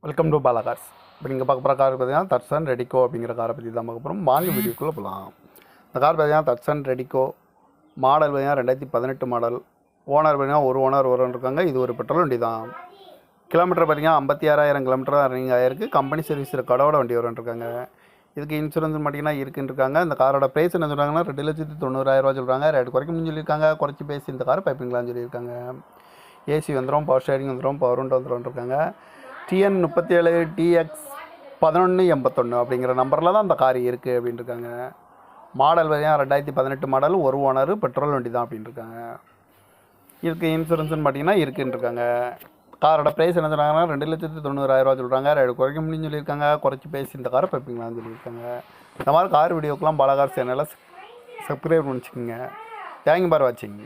Welcome to Bala cars. இப்போ நீங்கள் பார்க்க போகிற கார் பார்த்தீங்கன்னா தட்சன் ரெடிகோ அப்படிங்கிற காரை பற்றி தான் பார்க்க போகிறோம். வாங்க வீடியோக்குள்ளே போகலாம். இந்த கார் பார்த்தீங்கன்னா தட்சன் ரெடிகோ மாடல் பார்த்தீங்கன்னா 2018 மாடல். ஓனர் பார்த்தீங்கன்னா ஒரு ஓனர் இருக்காங்க. இது ஒரு பெட்ரோல் வண்டி தான். கிலோமீட்டர் பார்த்தீங்கன்னா 56,000 கிலோமீட்டர் தான் ரன்னிங் ஆகிருக்கு. கம்பெனி சர்வீஸ் கடவோட வண்டி இருக்காங்க. இதுக்கு இன்சூரன்ஸ் பார்த்தீங்கன்னா இருக்குன்னு இருக்காங்க. இந்த காரோட ப்ரைஸ் என்ன சொல்கிறாங்கன்னா 2,90,000 சொல்கிறாங்க. ரேட் குறைக்கணும்னு சொல்லியிருக்காங்க. குறைச்சி பேசி இந்த காரை பைப்பிங்களான்னு சொல்லியிருக்காங்க. ஏசி வந்துடும், பவர் ஸ்டேரிங் வந்துடும், பவர் விண்டோ வந்துடும் இருக்காங்க. TN 37 TX 1181 அப்படிங்கிற நம்பரில் தான் அந்த கார் இருக்குது அப்படின்னு இருக்காங்க. மாடல் பார்த்தீங்கன்னா 2018 மாடல், ஒரு ஓனர், பெட்ரோல் வண்டி தான் அப்படின்னு இருக்காங்க. இதுக்கு இன்சூரன்ஸ்னு பார்த்தீங்கன்னா இருக்குன்னு இருக்காங்க. காரோட ப்ரைஸ் என்ன சொல்கிறாங்கன்னா 2,90,000 சொல்கிறாங்க. ரேட் குறைக்க முடியும்னு சொல்லியிருக்காங்க. குறைச்சி பேசி இந்த காரை பைப்பிங்களான்னு சொல்லியிருக்காங்க. இந்த மாதிரி கார் வீடியோக்கெலாம் பாலா கார் சேனலை சப்ஸ்கிரைப் பண்ணிச்சுக்கோங்க. தேங்க்யூ ஃபார் வாட்சிங்.